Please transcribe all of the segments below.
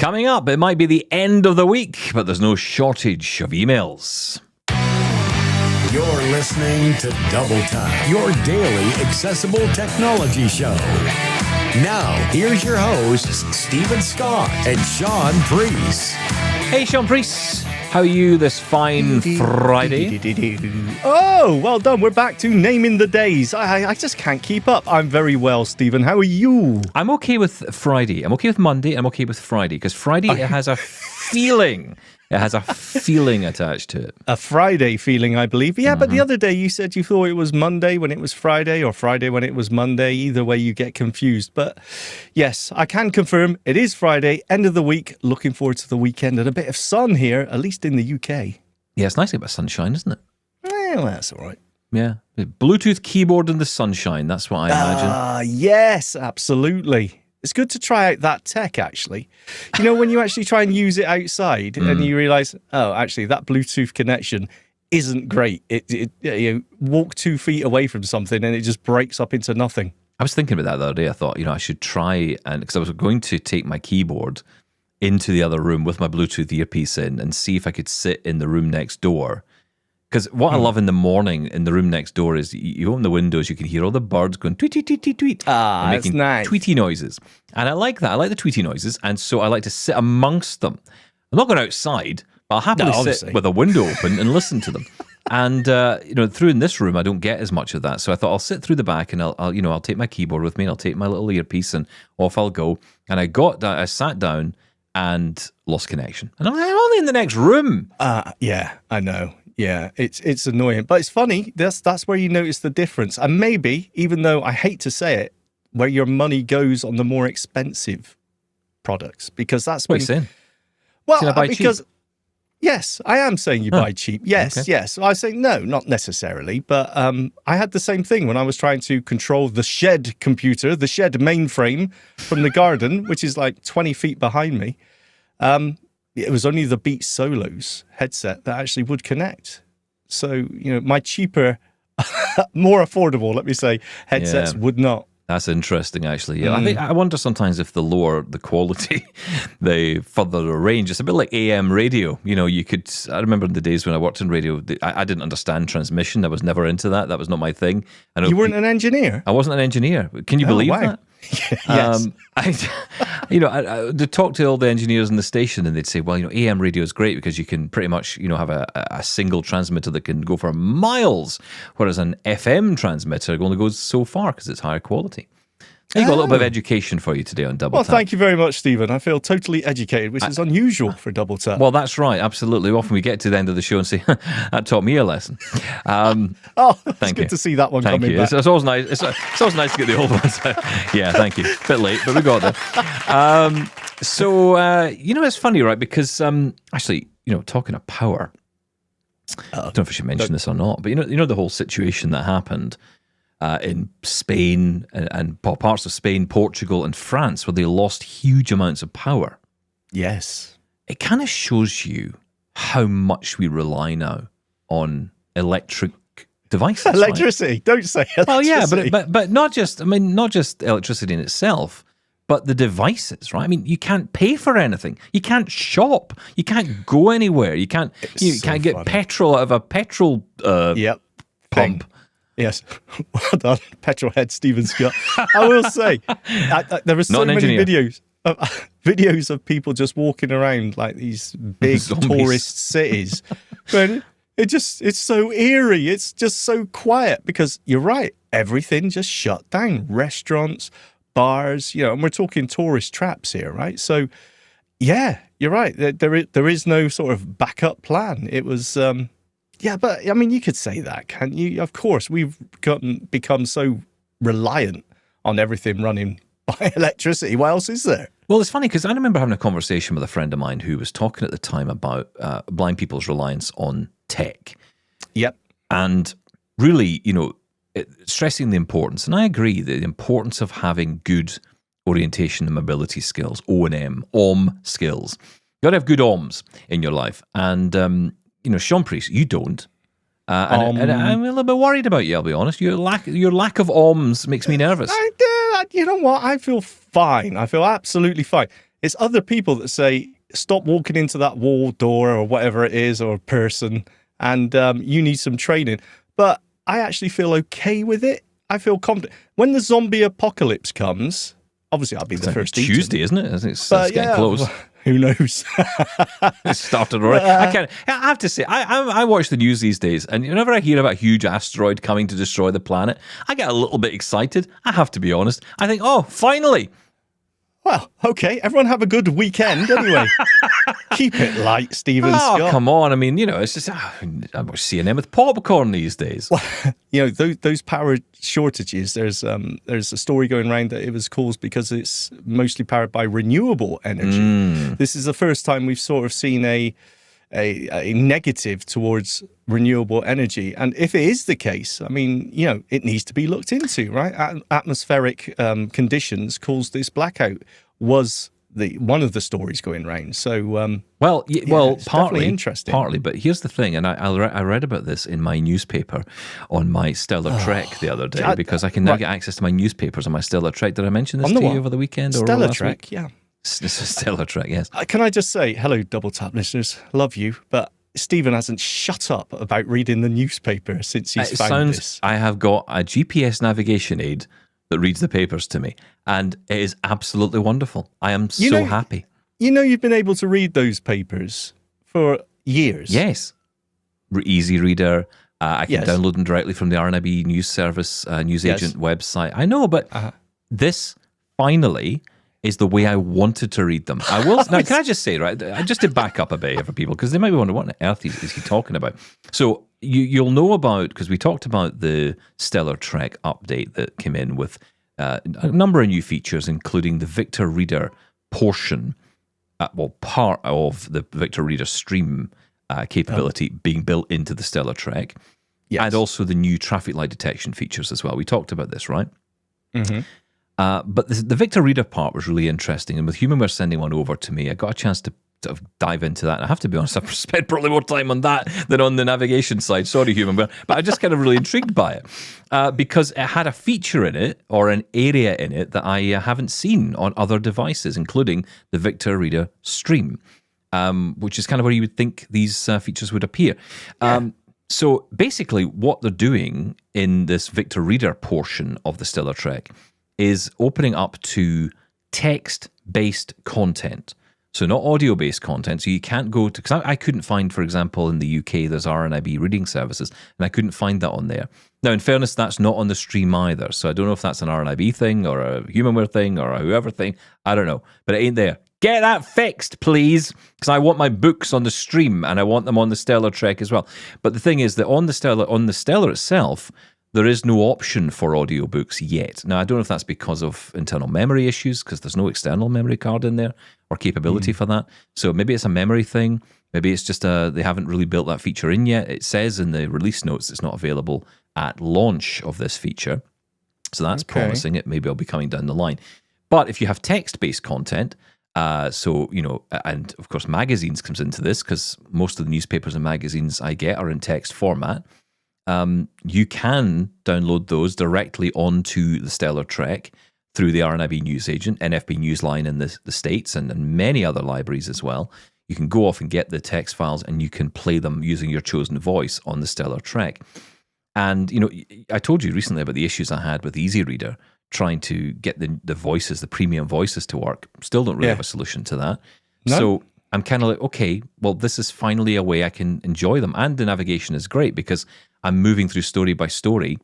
Coming up, it might be the end of the week, but there's no shortage of emails. You're listening to Double Time, your daily accessible technology show. Now, here's your hosts, Stephen Scott and Sean Priest. Hey, Sean Priest. How are you this fine Friday? Oh, well done. We're back to naming the days. I just can't keep up. I'm very well, Stephen. How are you? I'm okay with Friday. I'm okay with Monday. I'm okay with Friday because Friday it has a feeling. It has a feeling attached to it. A Friday feeling, I believe. Yeah, but the other day you said you thought it was Monday when it was Friday or Friday when it was Monday. Either way, you get confused. But yes, I can confirm it is Friday, end of the week. Looking forward to the weekend and a bit of sun here, at least in the UK. Yeah, it's nice to get a bit of sunshine, isn't it? Well, that's all right. Yeah. Bluetooth keyboard in the sunshine. That's what I imagine. Yes, absolutely. It's good to try out that tech, actually. You know, when you actually try and use it outside and you realize, oh, actually, that Bluetooth connection isn't great. You walk 2 feet away from something and it just breaks up into nothing. I was thinking about that the other day. I thought, I should try, and because I was going to take my keyboard into the other room with my Bluetooth earpiece in and see if I could sit in the room next door. Because what I love in the morning in the room next door is you open the windows, you can hear all the birds going tweet, tweet, tweet, tweet, tweet. That's making nice. Tweety noises. And I like that. I like the tweety noises. And so I like to sit amongst them. I'm not going outside, but I'll happily sit with a window open and listen to them. And, through in this room, I don't get as much of that. So I thought I'll sit through the back and I'll take my keyboard with me and I'll take my little earpiece and off I'll go. And I sat down and lost connection. And I'm only in the next room. Yeah, I know. Yeah, it's annoying, but it's funny. That's where you notice the difference. And maybe, even though I hate to say it, where your money goes on the more expensive products, because that's what you're saying. Well, because yes, I am saying you buy cheap. Yes, okay. Yes. I say no, not necessarily, but I had the same thing when I was trying to control the shed computer, the shed mainframe from the garden, which is like 20 feet behind me. It was only the Beats Solos headset that actually would connect. So, my cheaper, more affordable, let me say, headsets would not. That's interesting, actually. Yeah, I wonder sometimes if the lower the quality, the further the range. It's a bit like AM radio. I remember in the days when I worked in radio, I didn't understand transmission. I was never into that. That was not my thing. You weren't an engineer? I wasn't an engineer. Can you believe that? Yes. They talk to all the engineers in the station and they'd say, well, AM radio is great because you can pretty much, have a single transmitter that can go for miles, whereas an FM transmitter only goes so far because it's higher quality. You've got a little bit of education for you today on Double Tap. Well, thank you very much, Stephen. I feel totally educated, which is unusual for Double Tap. Well, that's right. Absolutely. Often we get to the end of the show and say, that taught me a lesson. It's good to see that one coming back. It's always nice. It's always nice to get the old ones out. Yeah, thank you. Bit late, but we got there. It's funny, right? Because actually, talking of power, I don't know if I should mention this or not, but the whole situation that happened in Spain and parts of Spain, Portugal and France, where they lost huge amounts of power. Yes. It kind of shows you how much we rely now on electric devices. Electricity. Right? Don't say electricity. Well, yeah, but not just electricity in itself, but the devices, right? I mean, you can't pay for anything. You can't shop. You can't go anywhere. You can't get petrol out of a petrol pump. Yes, well done, petrolhead Stephen Scott. I will say, there are so many videos of people just walking around like these big tourist cities. But it's so eerie. It's just so quiet because you're right. Everything just shut down. Restaurants, bars, and we're talking tourist traps here, right? So, yeah, you're right. There is no sort of backup plan. It was. Yeah, but I mean, you could say that, can't you? Of course, we've become so reliant on everything running by electricity. What else is there? Well, it's funny because I remember having a conversation with a friend of mine who was talking at the time about blind people's reliance on tech. Yep. And really, stressing the importance, and I agree, the importance of having good orientation and mobility skills, OM skills. You got to have good OMs in your life. And, Sean Priest, you don't. And I'm a little bit worried about you, I'll be honest. Your lack of OMs makes me nervous. You know what? I feel fine. I feel absolutely fine. It's other people that say, stop walking into that wall, door, or whatever it is, or person, and you need some training. But I actually feel okay with it. I feel confident. When the zombie apocalypse comes, obviously I'll be the first Tuesday, isn't it? It's getting close. Well, who knows? It started already. I have to say, I watch the news these days, and whenever I hear about a huge asteroid coming to destroy the planet, I get a little bit excited. I have to be honest. I think, oh, finally. Well, okay. Everyone have a good weekend anyway. Keep it light, Stephen Scott. Oh, come on. I mean, it's just, I watch CNN with popcorn these days. Well, those power shortages, there's a story going around that it was caused because it's mostly powered by renewable energy. This is the first time we've sort of seen a negative towards renewable energy. And if it is the case, I mean, it needs to be looked into, right? Atmospheric conditions caused this blackout was one of the stories going around. So, partly interesting. Partly, but here's the thing, and I read about this in my newspaper on my StellarTrek the other day, because I can now get access to my newspapers on my StellarTrek. Did I mention this to you over the weekend? StellarTrek, yeah. StellarTrek, yes. Can I just say, hello, Double Tap listeners, love you, but Stephen hasn't shut up about reading the newspaper since he's found this. I have got a GPS navigation aid that reads the papers to me, and it is absolutely wonderful. I am so happy. You've been able to read those papers for years. Yes. Easy reader. I can download them directly from the RNIB news service, newsagent website. I know, but this finally is the way I wanted to read them. I will now. Can I just say, right? Just to back up a bit for people, because they might be wondering what on earth is he talking about. So you'll know about, because we talked about the StellarTrek update that came in with a number of new features, including the Victor Reader portion, part of the Victor Reader stream capability being built into the StellarTrek, and also the new traffic light detection features as well. We talked about this, right? Mm-hmm. But the Victor Reader part was really interesting, and with HumanWare sending one over to me, I got a chance to dive into that. And I have to be honest, I've spent probably more time on that than on the navigation side. Sorry, HumanWare, but I just kind of really intrigued by it because it had a feature in it, or an area in it, that I haven't seen on other devices, including the Victor Reader stream, which is kind of where you would think these features would appear. So basically, what they're doing in this Victor Reader portion of the StellarTrek is opening up to text-based content. So not audio-based content. So you can't go to... Because I couldn't find, for example, in the UK, there's RNIB reading services, and I couldn't find that on there. Now, in fairness, that's not on the stream either. So I don't know if that's an RNIB thing or a HumanWare thing or a whoever thing. I don't know. But it ain't there. Get that fixed, please, because I want my books on the stream, and I want them on the StellarTrek as well. But the thing is that on the Stellar itself, there is no option for audiobooks yet. Now, I don't know if that's because of internal memory issues, because there's no external memory card in there or capability for that. So maybe it's a memory thing. Maybe it's just they haven't really built that feature in yet. It says in the release notes it's not available at launch of this feature. So that's promising. It maybe will be coming down the line. But if you have text-based content, and of course magazines comes into this, because most of the newspapers and magazines I get are in text format. You can download those directly onto the StellarTrek through the RNIB newsagent, NFB Newsline in the States, and many other libraries as well. You can go off and get the text files, and you can play them using your chosen voice on the StellarTrek. And, I told you recently about the issues I had with Easy Reader trying to get the voices, the premium voices to work. Still don't really have a solution to that. No. So I'm kind of like, okay, well, this is finally a way I can enjoy them. And the navigation is great because I'm moving through story by story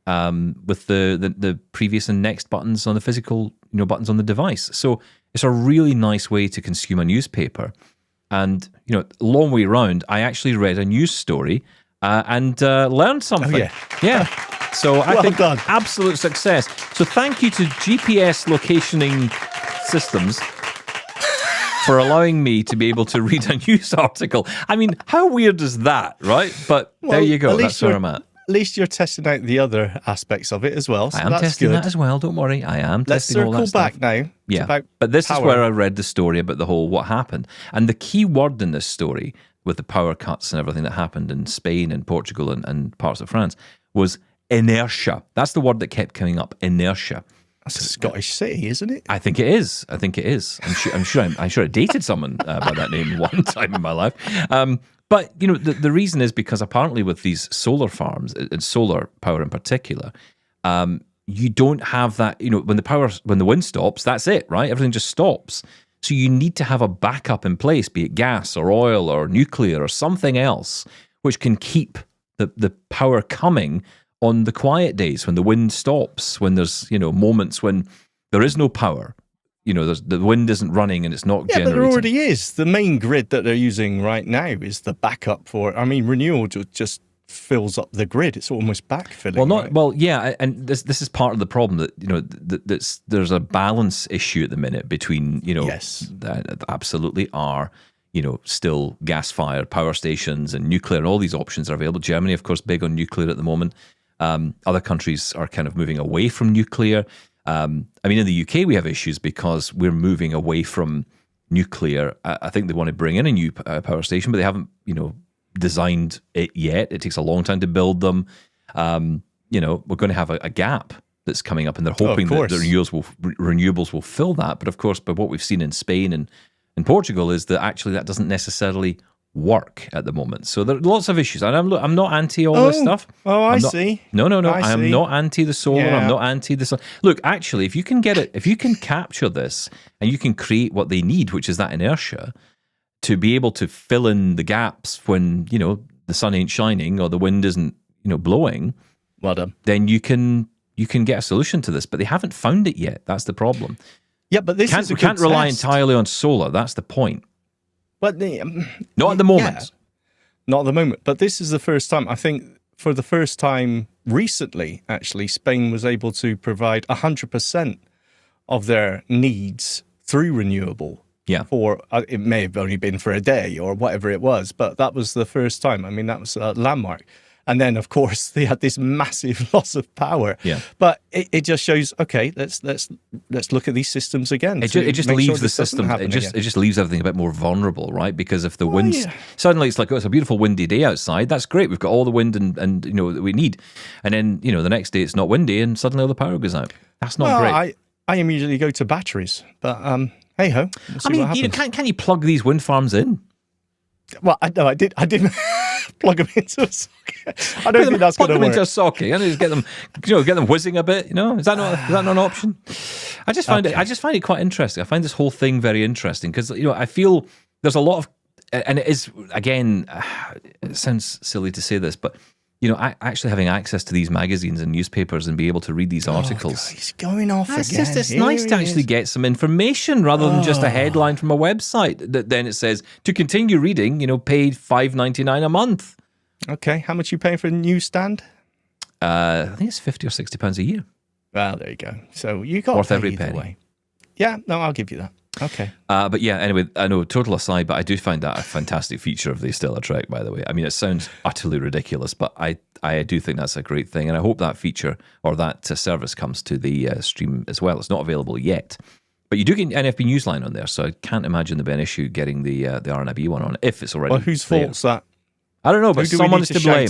with the previous and next buttons on the physical, buttons on the device. So it's a really nice way to consume a newspaper. And, long way round, I actually read a news story and learned something. Oh, yeah. So I think absolute success. So thank you to GPS locationing systems for allowing me to be able to read a news article. I mean, how weird is that, right? But there you go. That's where I'm at. At least you're testing out the other aspects of it as well. So I am testing that as well. Don't worry. I am testing all that Let's circle back now. Yeah. But this is where I read the story about the whole what happened. And the key word in this story, with the power cuts and everything that happened in Spain and Portugal and parts of France, was inertia. That's the word that kept coming up, inertia. That's a Scottish city, isn't it? I think it is. I'm sure I dated someone by that name one time in my life. But the reason is because apparently with these solar farms and solar power in particular, you don't have that. When the wind stops, that's it, right? Everything just stops. So you need to have a backup in place, be it gas or oil or nuclear or something else, which can keep the power coming on the quiet days when the wind stops, when there's moments when there is no power. The wind isn't running and it's not generating. But there already is. The main grid that they're using right now is the backup for. Renewable just fills up the grid. It's almost backfilling. Yeah, and this is part of the problem that there's a balance issue at the minute between yes, that absolutely are still gas-fired power stations and nuclear, and all these options are available. Germany, of course, big on nuclear at the moment. Other countries are kind of moving away from nuclear. In the UK, we have issues because we're moving away from nuclear. I think they want to bring in a new power station, but they haven't, designed it yet. It takes a long time to build them. We're going to have a gap that's coming up, and they're hoping that the renewables will fill that. But of course, by what we've seen in Spain and Portugal is that actually that doesn't necessarily work at the moment. So there are lots of issues. And I'm not anti all this stuff. I see. No. I am not anti the solar. Yeah. I'm not anti the sun. Look, actually, if you can capture this and you can create what they need, which is that inertia, to be able to fill in the gaps when, the sun ain't shining or the wind isn't, blowing, well done. Then you can get a solution to this. But they haven't found it yet. That's the problem. Yeah, but we can't rely entirely on solar. That's the point. But not at the moment. Yeah, not at the moment. But this is the first time, I think, for the first time recently, actually, Spain was able to provide 100% of their needs through renewable. Yeah. For it may have only been for a day or whatever it was, but that was the first time. That was a landmark. And then, of course, they had this massive loss of power. Yeah. But it just shows, okay, let's look at these systems again. It just leaves the system. It just leaves everything a bit more vulnerable, right? Because if the wind suddenly it's like, it's a beautiful windy day outside. That's great. We've got all the wind and that we need. And then the next day it's not windy and suddenly all the power goes out. That's not great. I immediately go to batteries, but hey ho. Can you plug these wind farms in? Well, I didn't plug them into a socket. I don't think that's going to work. Plug them into a socket and just get them whizzing a bit. Is that not an option? I just find it quite interesting. I find this whole thing very interesting because I feel there's a lot of, and it is again, it sounds silly to say this, but actually having access to these magazines and newspapers and be able to read these articles. God, he's going off again. It's nice to actually get some information rather than just a headline from a website that then it says, to continue reading, pay $5.99 a month. Okay. How much are you paying for a newsstand? I think it's £50 or £60 a year. Well, there you go. So you got worth every penny. Way. Yeah, no, I'll give you that. Okay. But yeah, anyway, I know, total aside, but I do find that a fantastic feature of the StellarTrek, by the way. It sounds utterly ridiculous, but I do think that's a great thing. And I hope that feature or that service comes to the stream as well. It's not available yet. But you do get NFB Newsline on there, so I can't imagine there'd be an issue getting the RNIB one on if it's already Well, whose fault's that? I don't know, but someone's to blame.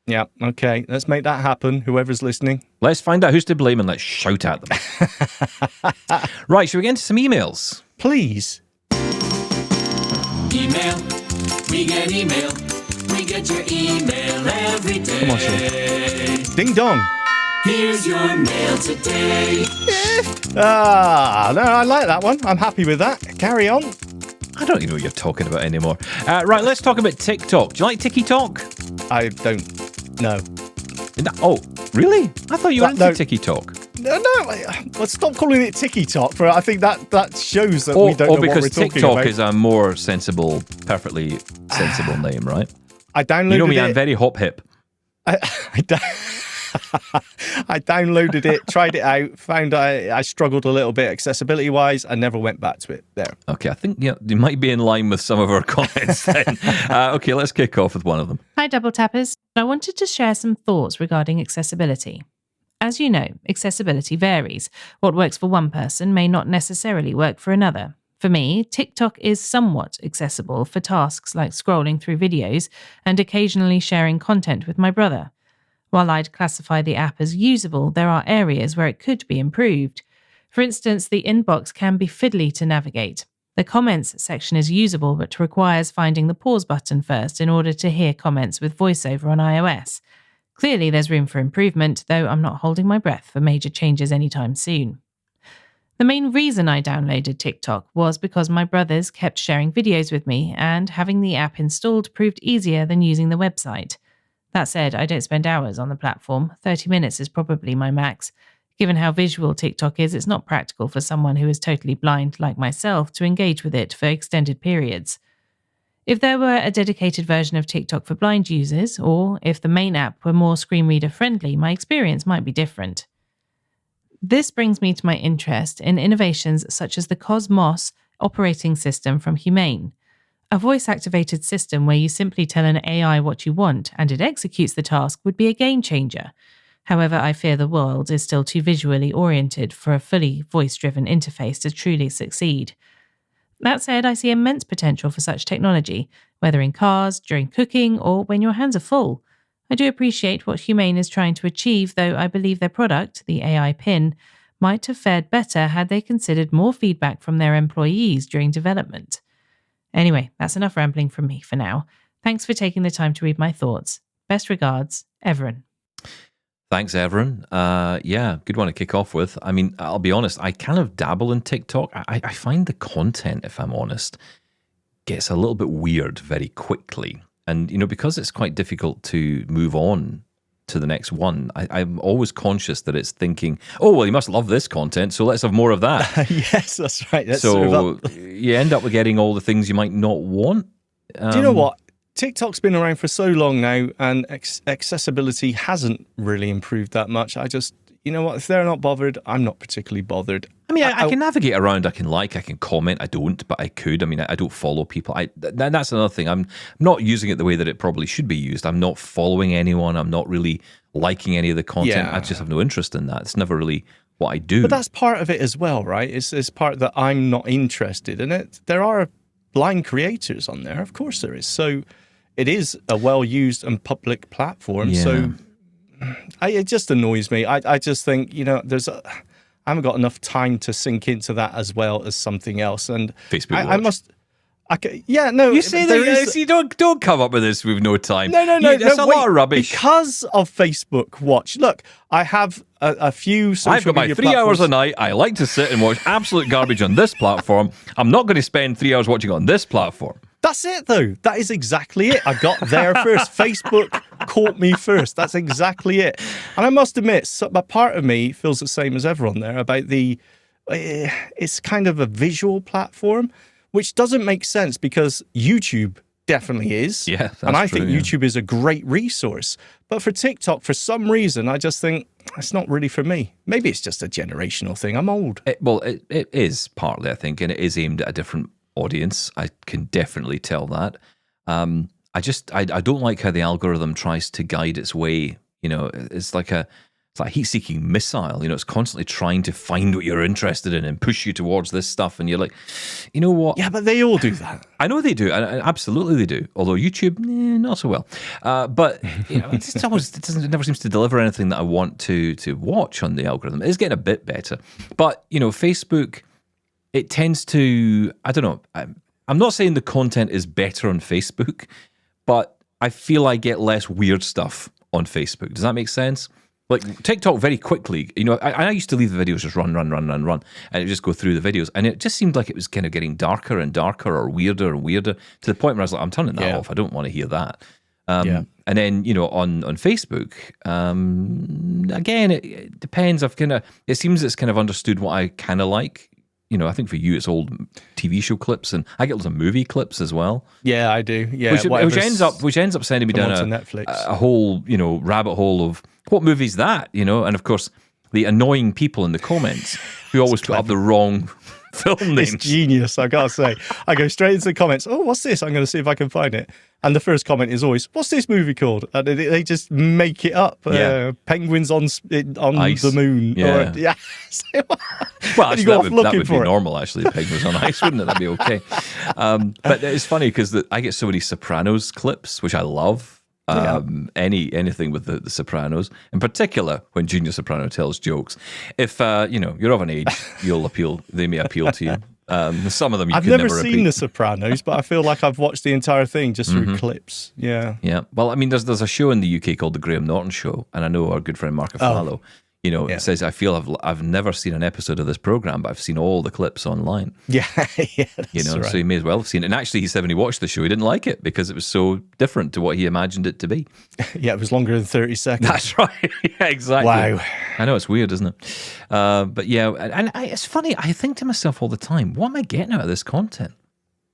Yeah, okay. Let's make that happen, whoever's listening. Let's find out who's to blame and let's shout at them. Right, shall we get into some emails? Please. Email. We get email. We get your email every day. Come on, Sean. Ding dong. Here's your mail today. No, I like that one. I'm happy with that. Carry on. I don't even know what you're talking about anymore. Right, let's talk about TikTok. Do you like TikTok? I don't. No. Oh, really? I thought you were into TikTok. No. Well, stop calling it TikTok. I think that shows that we don't know what we're talking about. Because TikTok is a more sensible, perfectly sensible name, right? I downloaded it. You know me, I'm very hop hip. I downloaded it, tried it out, found I struggled a little bit accessibility-wise. I never went back to it. There. Okay, I think you might be in line with some of our comments then. Okay, let's kick off with one of them. Hi, Double Tappers. I wanted to share some thoughts regarding accessibility. As you know, accessibility varies. What works for one person may not necessarily work for another. For me, TikTok is somewhat accessible for tasks like scrolling through videos and occasionally sharing content with my brother. While I'd classify the app as usable, there are areas where it could be improved. For instance, the inbox can be fiddly to navigate. The comments section is usable but requires finding the pause button first in order to hear comments with voiceover on iOS. Clearly, there's room for improvement, though I'm not holding my breath for major changes anytime soon. The main reason I downloaded TikTok was because my brothers kept sharing videos with me, and having the app installed proved easier than using the website. That said, I don't spend hours on the platform. 30 minutes is probably my max. Given how visual TikTok is, it's not practical for someone who is totally blind like myself to engage with it for extended periods. If there were a dedicated version of TikTok for blind users, or if the main app were more screen reader friendly, my experience might be different. This brings me to my interest in innovations such as the Cosmos operating system from Humane. A voice-activated system where you simply tell an AI what you want and it executes the task would be a game changer. However, I fear the world is still too visually oriented for a fully voice-driven interface to truly succeed. That said, I see immense potential for such technology, whether in cars, during cooking, or when your hands are full. I do appreciate what Humane is trying to achieve, though I believe their product, the AI Pin, might have fared better had they considered more feedback from their employees during development. Anyway, that's enough rambling from me for now. Thanks for taking the time to read my thoughts. Best regards, Everin. Thanks, Everin. Yeah, good one to kick off with. I mean, I'll be honest, I kind of dabble in TikTok. I find the content, if I'm honest, gets a little bit weird very quickly. And, because it's quite difficult to move on to the next one, I'm always conscious that it's thinking, oh, well, you must love this content, so let's have more of that. Yes, that's right. So you end up getting all the things you might not want. Do you know what? TikTok's been around for so long now, and accessibility hasn't really improved that much. I just, if they're not bothered, I'm not particularly bothered. I mean, I can navigate around. I can comment. I don't, but I could. I mean, I don't follow people. That's another thing. I'm not using it the way that it probably should be used. I'm not following anyone. I'm not really liking any of the content. Yeah. I just have no interest in that. It's never really what I do. But that's part of it as well, right? It's part that I'm not interested in it. There are blind creators on there. Of course there is. So it is a well-used and public platform. Yeah. So it just annoys me. I just think, I haven't got enough time to sink into that as well as something else. And Facebook I must... no. You say that you don't come up with this with no time. No. That's a lot of rubbish. Because of Facebook Watch. Look, I have a few social I've got my 3 hours a night. I like to sit and watch absolute garbage on this platform. I'm not going to spend 3 hours watching on this platform. That's it, though. That is exactly it. I got there first. Facebook caught me first. That's exactly it. And I must admit, a part of me feels the same as everyone there about it's kind of a visual platform, which doesn't make sense because YouTube definitely is. Yeah, that's and I true, think YouTube is a great resource. But for TikTok, for some reason, I just think it's not really for me. Maybe it's just a generational thing. I'm old. It is partly, I think, and it is aimed at a different audience. I can definitely tell that. I don't like how the algorithm tries to guide its way. It's like a heat-seeking missile. It's constantly trying to find what you're interested in and push you towards this stuff. And you're like, you know what? Yeah, but they all do that. I know they do. Absolutely they do. Although YouTube, not so well. But it never seems to deliver anything that I want to watch on the algorithm. It is getting a bit better. But, Facebook, it tends to, I don't know. I'm not saying the content is better on Facebook, but I feel I get less weird stuff on Facebook. Does that make sense? Like TikTok, very quickly, I used to leave the videos just run, and it just go through the videos, and it just seemed like it was kind of getting darker and darker, or weirder and weirder, to the point where I was like, I'm turning that off. I don't want to hear that. And then on Facebook, again, it depends. It seems it's kind of understood what I kind of like. I think for you it's old TV show clips, and I get lots of movie clips as well. Yeah, I do. Yeah, which ends up sending me down a whole rabbit hole of what movie's that, and of course the annoying people in the comments who always put up the wrong film names. It's genius, I gotta say. I go straight into the comments. Oh, what's this? I'm going to see if I can find it. And the first comment is always, "What's this movie called?" And they just make it up. Penguins on ice. The moon. Yeah. Well, actually, that would be normal. Actually, penguins on ice, wouldn't it? That'd be okay. But it's funny because I get so many Sopranos clips, which I love. anything with the Sopranos, in particular when Junior Soprano tells jokes. If you're of an age, they may appeal to you. Some of them I've never seen The Sopranos, but I feel like I've watched the entire thing just through clips. Yeah. Well, I mean, there's a show in the UK called The Graham Norton Show, and I know our good friend Mark Aflalo, says, I feel I've never seen an episode of this program, but I've seen all the clips online. Yeah, that's right. So he may as well have seen it. And actually, he said when he watched the show, he didn't like it because it was so different to what he imagined it to be. Yeah, it was longer than 30 seconds. That's right. Yeah, exactly. Wow. I know, it's weird, isn't it? But yeah, and it's funny. I think to myself all the time, what am I getting out of this content?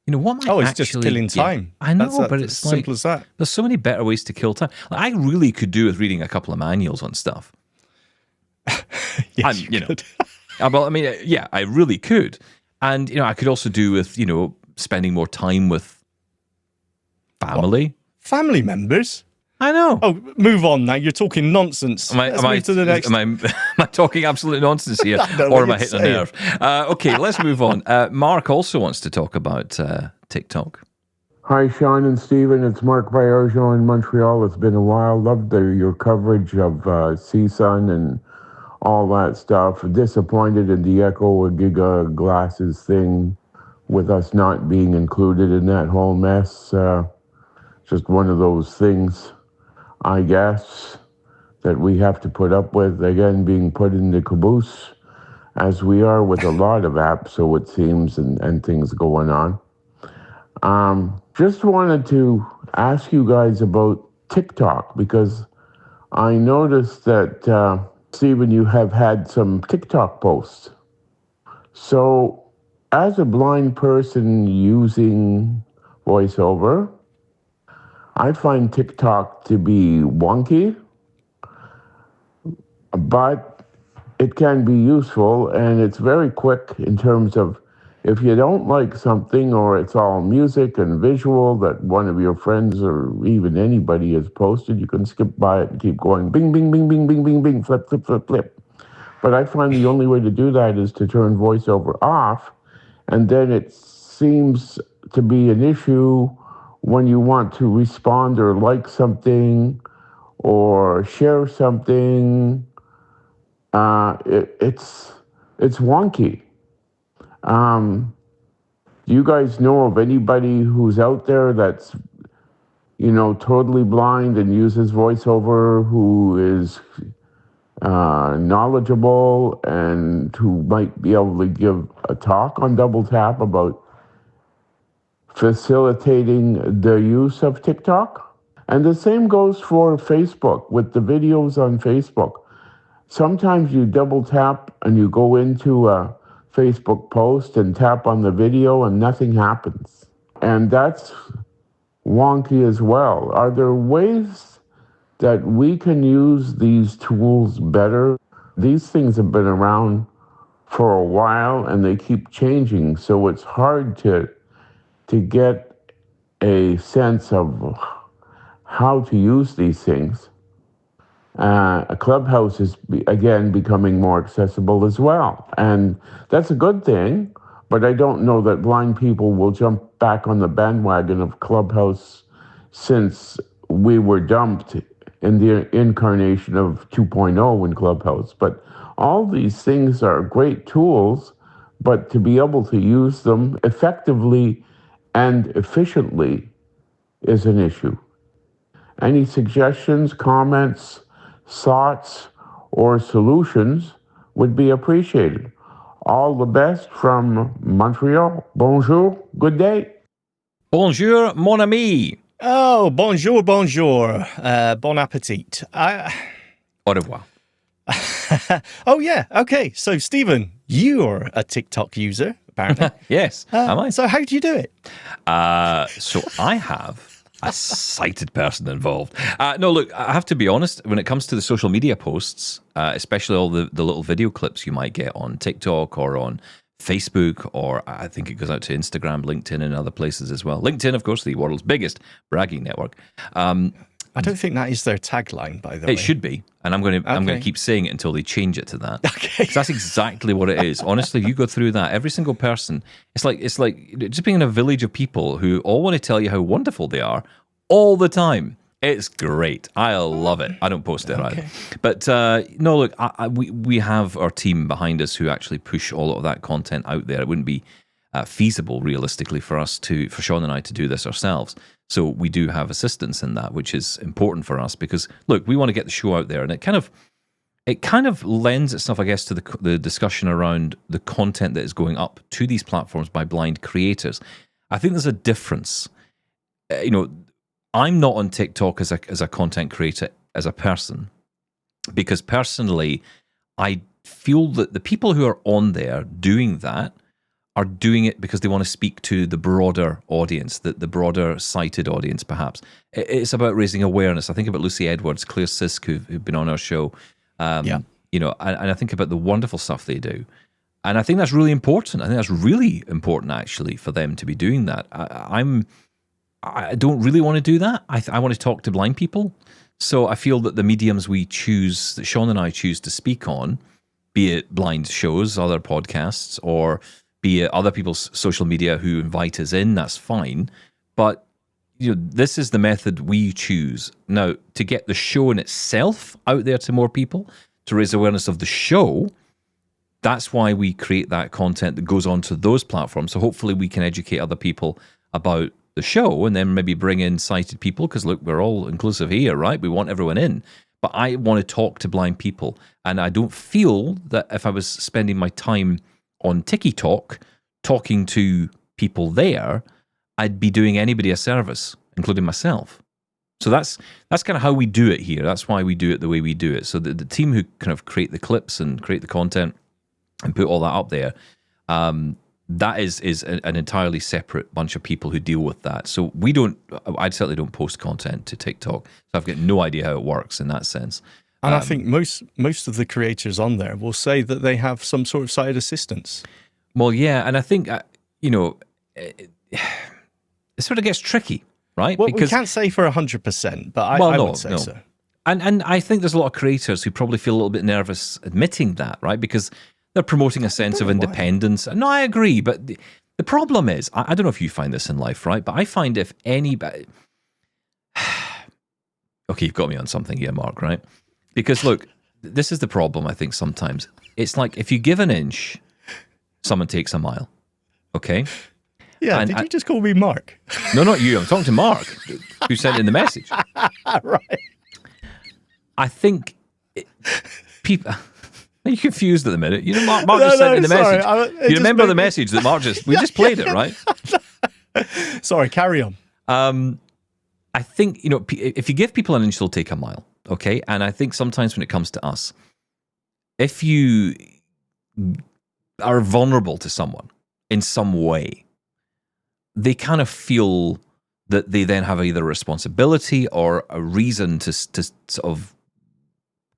What am I it's just killing time. I know, but it's simple as that. There's so many better ways to kill time. I really could do with reading a couple of manuals on stuff. Yes, you could. Well, I mean, I really could. And, I could also do with, spending more time with family. What? Family members? I know. Oh, move on now. You're talking nonsense. Am I talking absolute nonsense here? Or am I hitting a nerve? Okay, let's move on. Mark also wants to talk about TikTok. Hi, Sean and Stephen. It's Mark Biagio in Montreal. It's been a while. Loved your coverage of CSUN and all that stuff. Disappointed in the Echo Giga glasses thing with us not being included in that whole mess. Just one of those things, I guess, that we have to put up with. Again, being put in the caboose, as we are with a lot of apps, so it seems, and things going on. Just wanted to ask you guys about TikTok, because I noticed that, Stephen, you have had some TikTok posts. So, as a blind person using VoiceOver, I find TikTok to be wonky, but it can be useful, and it's very quick in terms of if you don't like something or it's all music and visual that one of your friends or even anybody has posted, you can skip by it and keep going bing, bing, bing, bing, bing, bing, bing, flip, flip, flip, flip. But I find the only way to do that is to turn VoiceOver off, and then it seems to be an issue when you want to respond or like something or share something. It's wonky. Do you guys know of anybody who's out there that's, totally blind and uses VoiceOver, who is knowledgeable and who might be able to give a talk on Double Tap about facilitating the use of TikTok? And the same goes for Facebook with the videos on Facebook. Sometimes you double tap and you go into a Facebook post and tap on the video and nothing happens. And that's wonky as well. Are there ways that we can use these tools better? These things have been around for a while and they keep changing, so it's hard to get a sense of how to use these things. A Clubhouse is, again, becoming more accessible as well. And that's a good thing, but I don't know that blind people will jump back on the bandwagon of Clubhouse since we were dumped in the incarnation of 2.0 in Clubhouse. But all these things are great tools, but to be able to use them effectively and efficiently is an issue. Any suggestions, comments, thoughts, or solutions would be appreciated. All the best from Montreal. Bonjour. Good day. Bonjour, mon ami. Oh, bonjour, bonjour. Bon appetit. Au revoir. Oh, yeah. Okay. So, Stephen, you're a TikTok user, apparently. Yes, am I? So how do you do it? So I have a sighted person involved. No, look, I have to be honest, when it comes to the social media posts, especially all the little video clips you might get on TikTok or on Facebook, or I think it goes out to Instagram, LinkedIn, and other places as well. LinkedIn, of course, the world's biggest bragging network. I don't think that is their tagline, by the way. It should be, and I'm going to keep saying it until they change it to that. Okay, 'cause that's exactly what it is. Honestly, you go through that. Every single person, it's like just being in a village of people who all want to tell you how wonderful they are all the time. It's great. I love it. I don't post it either. But no, look, we have our team behind us who actually push all of that content out there. It wouldn't be feasible, realistically, for Sean and I to do this ourselves. So we do have assistance in that, which is important for us because, look, we want to get the show out there, and it kind of lends itself, I guess, to the discussion around the content that is going up to these platforms by blind creators. I think there's a difference. I'm not on TikTok as a content creator, as a person, because personally, I feel that the people who are on there doing that are doing it because they want to speak to the broader audience, the broader sighted audience, perhaps. It's about raising awareness. I think about Lucy Edwards, Claire Sisk, who've been on our show, and I think about the wonderful stuff they do. And I think that's really important. I think that's really important, actually, for them to be doing that. I don't really want to do that. I want to talk to blind people. So I feel that the mediums that Sean and I choose to speak on, be it blind shows, other podcasts, or be it other people's social media who invite us in, that's fine. But this is the method we choose. Now, to get the show in itself out there to more people, to raise awareness of the show, that's why we create that content that goes onto those platforms. So hopefully we can educate other people about the show and then maybe bring in sighted people, because look, we're all inclusive here, right? We want everyone in. But I want to talk to blind people, and I don't feel that if I was spending my time on TikTok talking to people there, I'd be doing anybody a service, including myself. So that's kind of how we do it here. That's why we do it the way we do it. So the team who kind of create the clips and create the content and put all that up there, that is an entirely separate bunch of people who deal with that. So I certainly don't post content to TikTok. So I've got no idea how it works in that sense. And I think most of the creators on there will say that they have some sort of sighted assistance. Well, yeah, and I think, it sort of gets tricky, right? Well, we can't say for 100%, but I would say so. And I think there's a lot of creators who probably feel a little bit nervous admitting that, right? Because they're promoting a sense of independence. Why. No, I agree. But the problem is, I don't know if you find this in life, right? But I find if anybody... Okay, you've got me on something here, Mark, right? Because look, this is the problem, I think, sometimes. It's like if you give an inch, someone takes a mile. Okay? Yeah, did you just call me Mark? No, not you. I'm talking to Mark, who sent in the message. Right. I think people... Are you confused at the minute? Mark just sent in the message. You remember the message that Mark we just played it, right? Sorry, carry on. I think, if you give people an inch, they'll take a mile, okay? And I think sometimes when it comes to us, if you are vulnerable to someone in some way, they kind of feel that they then have either a responsibility or a reason to sort of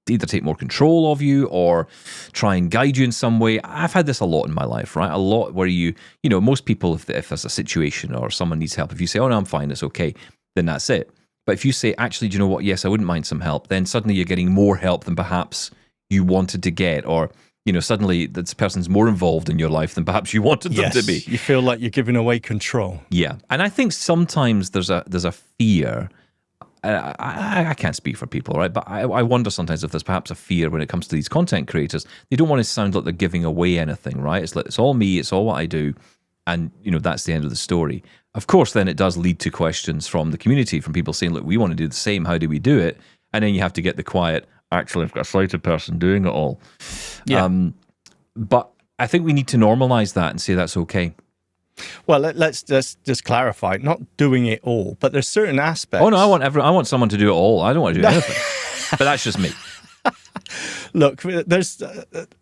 either take more control of you or try and guide you in some way. I've had this a lot in my life, right? A lot where most people, if there's a situation or someone needs help, if you say, oh, no, I'm fine, it's okay, then that's it. But if you say, actually, do you know what? Yes, I wouldn't mind some help, then suddenly you're getting more help than perhaps you wanted to get, or, suddenly this person's more involved in your life than perhaps you wanted them to be. You feel like you're giving away control. Yeah. And I think sometimes there's a fear. I can't speak for people, right? But I wonder sometimes if there's perhaps a fear when it comes to these content creators. They don't want to sound like they're giving away anything, right? It's like, it's all me, it's all what I do. And, that's the end of the story. Of course, then it does lead to questions from the community, from people saying, look, we want to do the same. How do we do it? And then you have to get the quiet, actually, I've got a sighted person doing it all. Yeah. But I think we need to normalize that and say that's okay. Well, let's just clarify, not doing it all, but there's certain aspects. Oh, no, I want someone to do it all. I don't want to do anything. But that's just me. Look, there's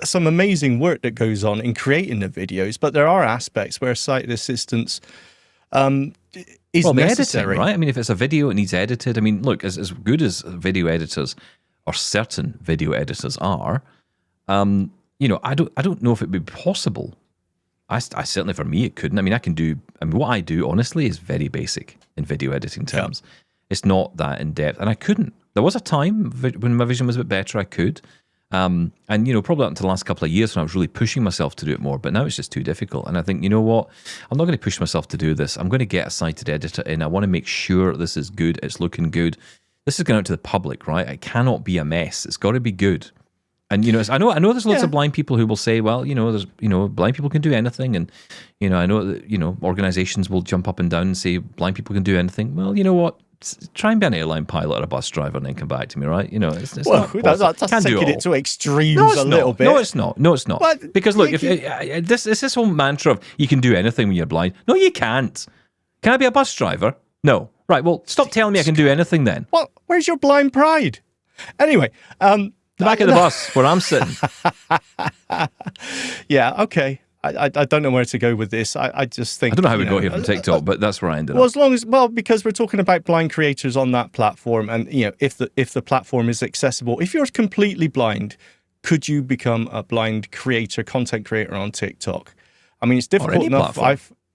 some amazing work that goes on in creating the videos, but there are aspects where sighted assistance is necessary. Editing, right? I mean, if it's a video, it needs edited. I mean, look, as good as video editors or certain video editors are, I don't know if it'd be possible. I certainly, for me, it couldn't. I mean, what I do, honestly, is very basic in video editing terms. Yeah. It's not that in-depth, and I couldn't. There was a time when my vision was a bit better, I could. And, probably up until the last couple of years when I was really pushing myself to do it more, but now it's just too difficult. And I think, you know what? I'm not going to push myself to do this. I'm going to get a sighted editor in. I want to make sure this is good, it's looking good. this is going out to the public, right? It cannot be a mess. It's got to be good. And, I know there's lots of blind people who will say, well, blind people can do anything. And, I know that, organizations will jump up and down and say blind people can do anything. Well, you know what? Try and be an airline pilot or a bus driver and then come back to me, right? It's that's taking it to extremes a little bit. No, it's not. But because look, if this whole mantra of you can do anything when you're blind. No, you can't. Can I be a bus driver? No. Right, well, stop telling me I can do anything then. Well, where's your blind pride? Anyway, the back of the bus where I'm sitting. Yeah, okay. I don't know where to go with this. I just think... I don't know how we got here from TikTok, but that's where I ended up. Because we're talking about blind creators on that platform, and if the platform is accessible, if you're completely blind, could you become a blind creator, content creator on TikTok? I mean, it's difficult enough.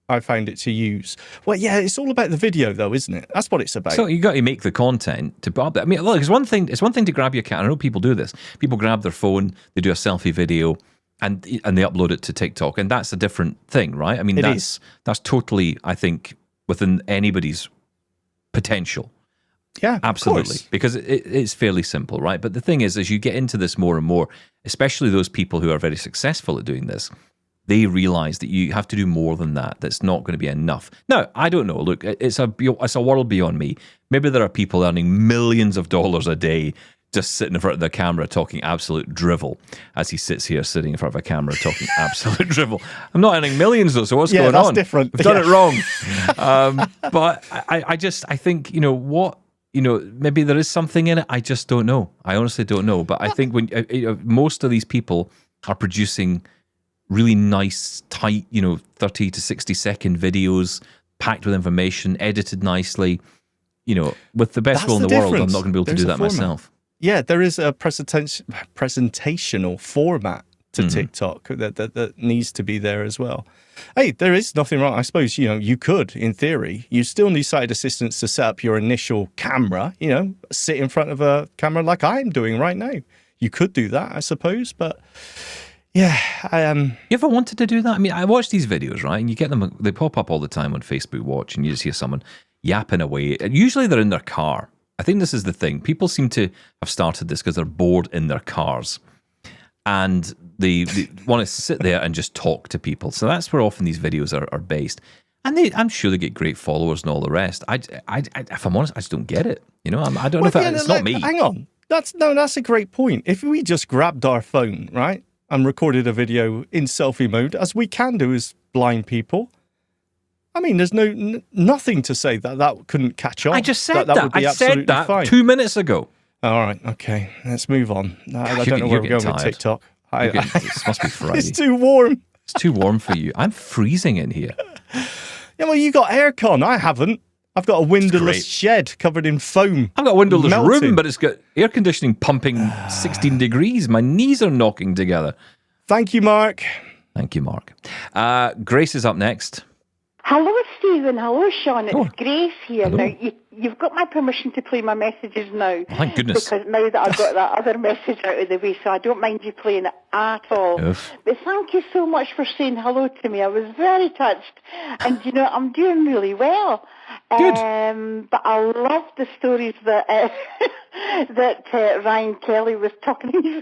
I found it to use. Well, yeah, it's all about the video, though, isn't it? That's what it's about. So you got to make the content to put up there. I mean, look, it's one thing to grab your camera. I know people do this. People grab their phone, they do a selfie video, and they upload it to TikTok, and that's a different thing, right? I mean, that's totally, I think, within anybody's potential. Yeah, absolutely, because it's fairly simple, right? But the thing is, as you get into this more and more, especially those people who are very successful at doing this, they realize that you have to do more than that. That's not going to be enough. Now, I don't know. Look, it's a world beyond me. Maybe there are people earning millions of dollars a day just sitting in front of the camera talking absolute drivel as he sits here sitting in front of a camera talking absolute drivel. I'm not earning millions, though, so what's going on? Yeah, that's different. We've done it wrong. But I think, maybe there is something in it. I just don't know. I honestly don't know. But I think when most of these people are producing really nice, tight, 30 to 60 second videos packed with information, edited nicely, with the best will in the world, I'm not going to be able to do that myself. Yeah, there is a presentational format to TikTok that needs to be there as well. Hey, there is nothing wrong. I suppose, you could, in theory, you still need sighted assistance to set up your initial camera, sit in front of a camera like I'm doing right now. You could do that, I suppose, but... Yeah, You ever wanted to do that? I mean, I watch these videos, right? And you get them, they pop up all the time on Facebook Watch, and you just hear someone yapping away. And usually they're in their car. I think this is the thing. People seem to have started this because they're bored in their cars. And they want to sit there and just talk to people. So that's where often these videos are based. And I'm sure they get great followers and all the rest. If I'm honest, I just don't get it. I don't know if it's not me. Hang on. That's a great point. If we just grabbed our phone, right, and recorded a video in selfie mode, as we can do as blind people. I mean, there's nothing to say that couldn't catch on. I just said that. I said that fine. 2 minutes ago. All right, okay, let's move on. I don't know where we're going with TikTok. This must be Friday. It's too warm. It's too warm for you. I'm freezing in here. Yeah, well, you got aircon. I haven't. I've got a windowless shed covered in foam. I've got a windowless room, but it's got air conditioning pumping 16 degrees. My knees are knocking together. Thank you, Mark. Thank you, Mark. Grace is up next. Hello, Stephen. Hello, Sean. It's Grace here. Hello. Now, you've got my permission to play my messages now. Oh, thank goodness. Because now that I've got that other message out of the way, so I don't mind you playing it at all. Oof. But thank you so much for saying hello to me. I was very touched. And, I'm doing really well. Good. But I love the stories that Ryan Kelly was talking.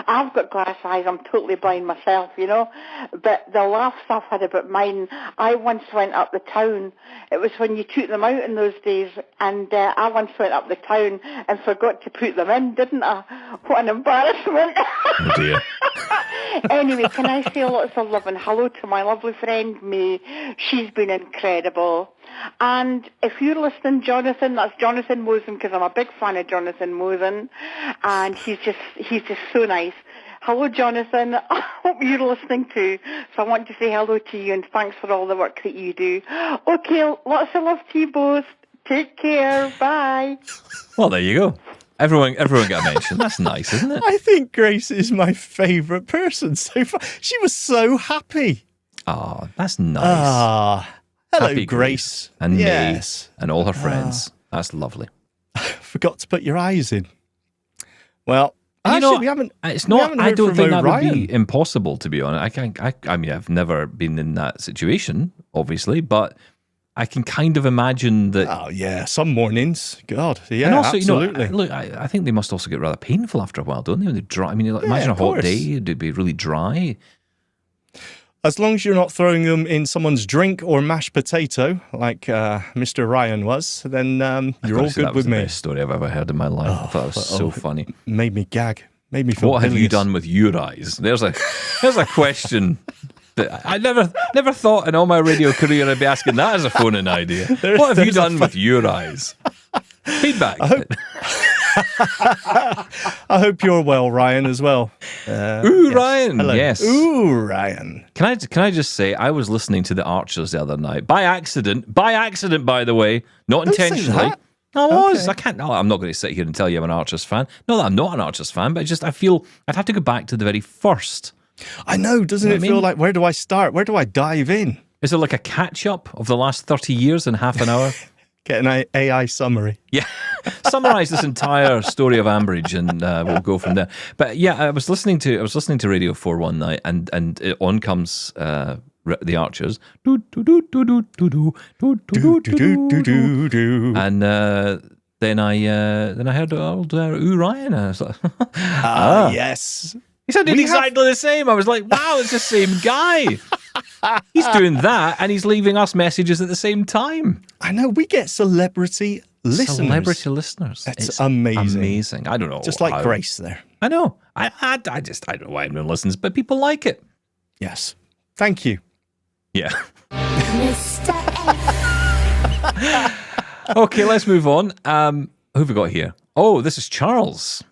I've got glass eyes. I'm totally blind myself, But the laughs I've had about mine, I once went up the town. It was when you took them out in those days, and I once went up the town and forgot to put them in, didn't I? What an embarrassment. Oh dear. Anyway, can I say lots of love and hello to my lovely friend May? She's been incredible. And if you're listening, Jonathan, that's Jonathan Mosen, because I'm a big fan of Jonathan Mosen, and he's just so nice. Hello, Jonathan. I hope you're listening too. So I want to say hello to you and thanks for all the work that you do. Okay, lots of love to you both. Take care. Bye. Well, there you go. Everyone got mentioned. That's nice, isn't it? I think Grace is my favourite person so far. She was so happy. Oh, that's nice. Hello, Happy Grace. And May and all her friends. That's lovely. I forgot to put your eyes in. Well, we haven't. It's not. I don't think that Orion. would be impossible. To be honest, I mean, I've never been in that situation, obviously, but I can kind of imagine that. Oh, yeah. Some mornings. God. Yeah, and also, absolutely. Look, I think they must also get rather painful after a while, don't they? When they dry. I mean, imagine a hot day. It'd be really dry. As long as you're not throwing them in someone's drink or mashed potato, like Mr. Ryan was, then you're all good with me. That was the best story I've ever heard in my life. I thought it was so funny. Made me gag. Made me feel What bilious. have you done with your eyes? There's a question that I never thought in all my radio career I'd be asking that as a phone-in idea. What have you done with your eyes? Feedback. I hope you're well, Ryan, as well. Yes. Ryan. Hello. Yes. Ooh, Ryan. Can I just say, I was listening to the Archers the other night by accident, by the way, not Don't say intentionally. that. I was. Okay. I can't. No, I'm not going to sit here and tell you I'm an Archers fan. No, that I'm not an Archers fan, but I feel I'd have to go back to the very first. I know. Doesn't it feel like, where do I start? Where do I dive in? Is it like a catch-up of the last 30 years in half an hour? Get an AI summary. Yeah. Summarize this entire story of Ambridge and we'll go from there. But yeah, I was listening to Radio 4 one night and on comes the Archers. And then I heard old Ryan. I was like, yes. He sounded exactly the same. I was like, wow, it's the same guy. He's doing that and he's leaving us messages at the same time. I know. We get celebrity listeners. It's amazing. I don't know. Just like Grace there. I know. I don't know why anyone listens, but people like it. Yes. Thank you. Yeah. Okay, let's move on. Who have we got here? Oh, this is Charles.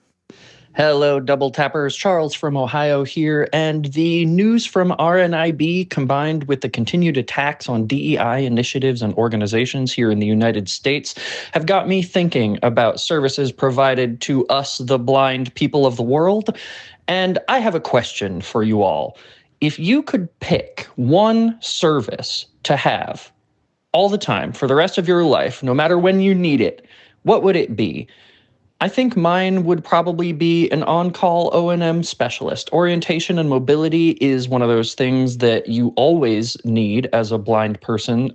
Hello, Double Tappers. Charles from Ohio here. And the news from RNIB combined with the continued attacks on DEI initiatives and organizations here in the United States have got me thinking about services provided to us, the blind people of the world. And I have a question for you all. If you could pick one service to have all the time for the rest of your life, no matter when you need it, what would it be? I think mine would probably be an on-call O&M specialist. Orientation and mobility is one of those things that you always need as a blind person,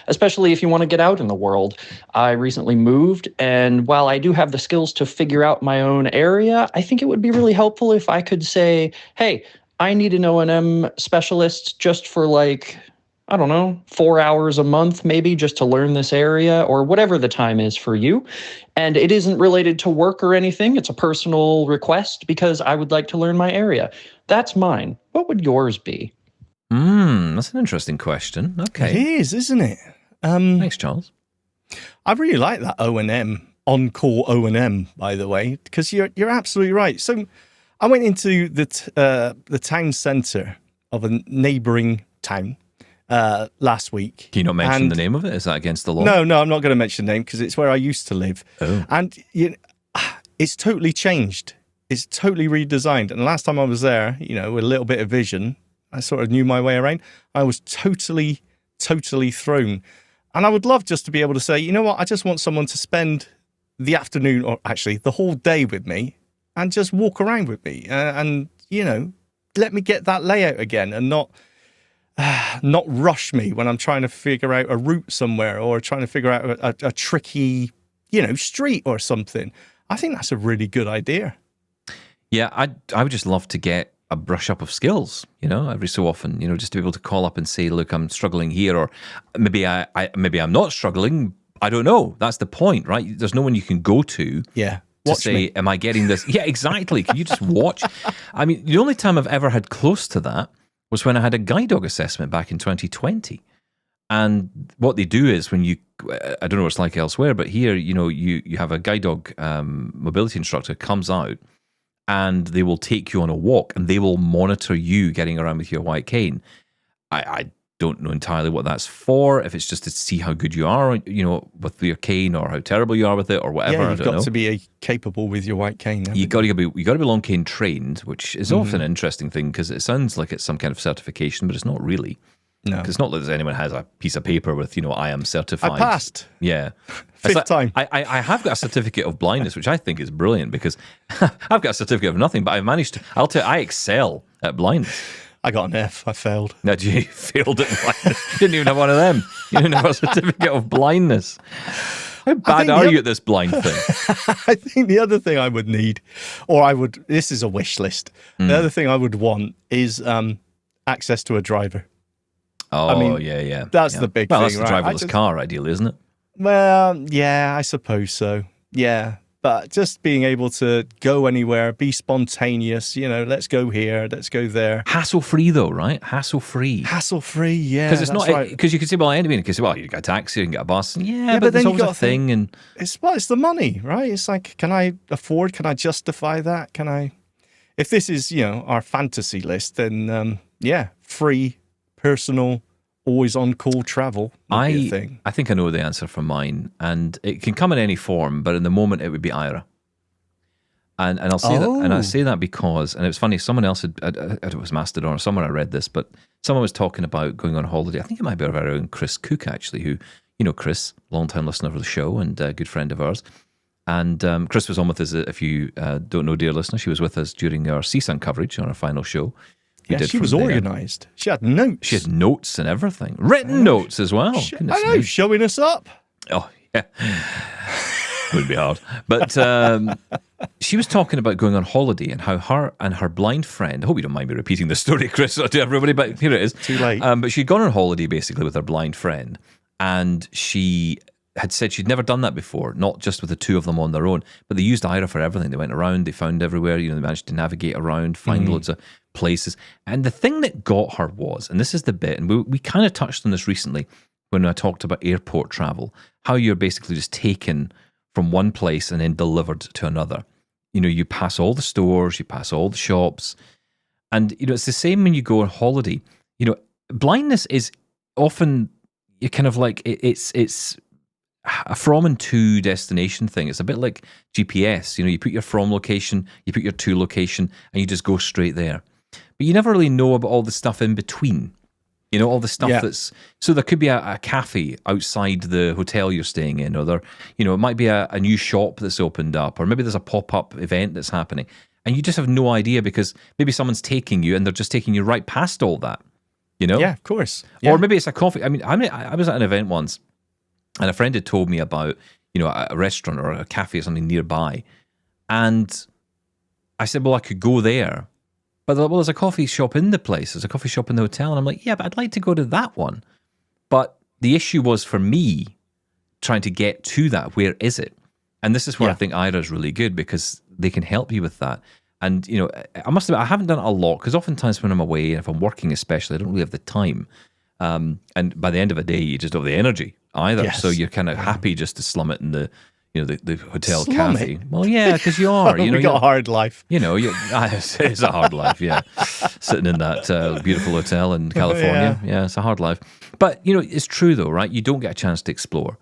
especially if you want to get out in the world. I recently moved, and while I do have the skills to figure out my own area, I think it would be really helpful if I could say, hey, I need an O&M specialist just for 4 hours a month, maybe just to learn this area or whatever the time is for you. And it isn't related to work or anything. It's a personal request because I would like to learn my area. That's mine. What would yours be? That's an interesting question. Okay. It is, isn't it? Thanks, Charles. I really like that O&M, on-call O&M, by the way, because you're absolutely right. So I went into the town centre of a neighbouring town last week. Can you not mention the name of it? Is that against the law? No, I'm not going to mention the name because it's where I used to live. Oh. And it's totally changed. It's totally redesigned. And the last time I was there, with a little bit of vision, I sort of knew my way around. I was totally thrown. And I would love just to be able to say, you know what, I just want someone to spend the afternoon or actually the whole day with me and just walk around with me and let me get that layout again and not rush me when I'm trying to figure out a route somewhere or trying to figure out a tricky, street or something. I think that's a really good idea. Yeah, I would just love to get a brush up of skills, every so often, just to be able to call up and say, look, I'm struggling here, or maybe I'm not struggling. I don't know. That's the point, right? There's no one you can go to. Yeah. To say, am I getting this? Yeah, exactly. Can you just watch? I mean, the only time I've ever had close to that was when I had a guide dog assessment back in 2020. And what they do is when I don't know what it's like elsewhere, but here, you have a guide dog mobility instructor comes out and they will take you on a walk and they will monitor you getting around with your white cane. I don't know entirely what that's for, if it's just to see how good you are, with your cane or how terrible you are with it or whatever. Yeah, you've got to be capable with your white cane. You got to be long cane trained, which is often an interesting thing because it sounds like it's some kind of certification, but it's not really. No, because it's not that anyone has a piece of paper with I am certified. I passed. Yeah, fifth time. I have got a certificate of blindness, which I think is brilliant because I've got a certificate of nothing, but I've managed to. I'll tell you, I excel at blindness. I got an F. I failed. No, you failed at blindness. You didn't even have one of them. You didn't have a certificate of blindness. How bad are you at this blind thing? I think the other thing I would need, this is a wish list. The other thing I would want is access to a driver. Oh, I mean, yeah. That's the big thing, that's the right? driverless car, ideally, isn't it? Well, yeah, I suppose so. Yeah. But just being able to go anywhere, be spontaneous, let's go here, let's go there. Hassle-free, though, right? Hassle-free. Hassle-free, yeah. Because it's not, because you could say, well, you can say, well, you get a taxi, you can get a bus. Yeah, but then there's always a thing. And it's the money, right? It's like, can I justify that? If this is, our fantasy list, then, free, personal, always on call travel would be a thing. I think I know the answer for mine, and it can come in any form, but in the moment it would be Aira. And I'll say that, and I say that because, and it was funny, someone else it was Mastodon or somewhere I read this, but someone was talking about going on holiday. I think it might be our very own Chris Cook, actually, who, Chris, long-time listener of the show and a good friend of ours. And Chris was on with us, if you don't know, dear listener, she was with us during our CSUN coverage on our final show. Yeah, she was organised. She had notes. She had notes and everything. Written notes as well. I know, showing us up. Oh, yeah. Would be hard. But she was talking about going on holiday and how her and her blind friend, I hope you don't mind me repeating this story, Chris, to everybody, but here it is. Too late. But she'd gone on holiday basically with her blind friend, and she had said she'd never done that before, not just with the two of them on their own, but they used Aira for everything. They went around, they found everywhere, they managed to navigate around, find loads of places. And the thing that got her was, and this is the bit, and we kind of touched on this recently when I talked about airport travel, how you're basically just taken from one place and then delivered to another. You pass all the stores, you pass all the shops, and it's the same when you go on holiday. Blindness is often you kind of like it's a from and to destination thing. It's a bit like GPS. You put your from location, you put your to location, and you just go straight there. But you never really know about all the stuff in between. All the stuff that's... So there could be a cafe outside the hotel you're staying in, or there, it might be a new shop that's opened up, or maybe there's a pop-up event that's happening, and you just have no idea because maybe someone's taking you and they're just taking you right past all that, Yeah, of course. Yeah. Or maybe it's a coffee. I was at an event once, and a friend had told me about, a restaurant or a cafe or something nearby, and I said, well, I could go there. But there's a coffee shop in the place. There's a coffee shop in the hotel. And I'm like, yeah, but I'd like to go to that one. But the issue was for me trying to get to that. Where is it? And this is where I think Aira is really good because they can help you with that. And, I must admit, I haven't done it a lot because oftentimes when I'm away, and if I'm working especially, I don't really have the time. And by the end of a day, you just don't have the energy either. Yes. So you're kind of happy just to slum it in the hotel cafe. Well, yeah, because you are. We got a hard life. It's a hard life, yeah. Sitting in that beautiful hotel in California. Yeah, it's a hard life. But, it's true though, right? You don't get a chance to explore.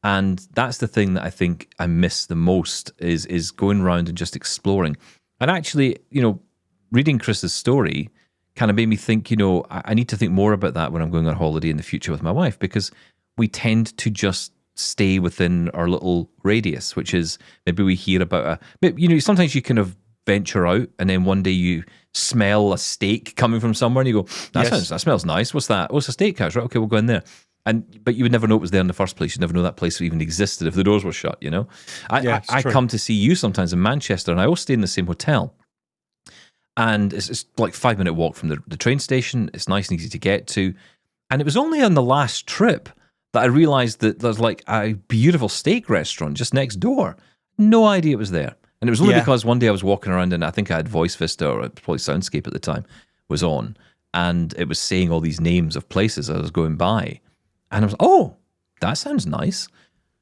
And that's the thing that I think I miss the most is going around and just exploring. And actually, reading Chris's story kind of made me think, I need to think more about that when I'm going on holiday in the future with my wife, because we tend to just stay within our little radius, which is maybe we hear about sometimes you kind of venture out and then one day you smell a steak coming from somewhere and you go, that smells nice. What's that? Oh, it's a steakhouse, right? Okay, we'll go in there. But you would never know it was there in the first place. You'd never know that place even existed if the doors were shut, I come to see you sometimes in Manchester, and I always stay in the same hotel. And it's like 5-minute walk from the train station. It's nice and easy to get to. And it was only on the last trip that I realised that there's like a beautiful steak restaurant just next door. No idea it was there. And it was only because one day I was walking around and I think I had Voice Vista or probably Soundscape at the time was on. And it was saying all these names of places I was going by. And I was, oh, that sounds nice.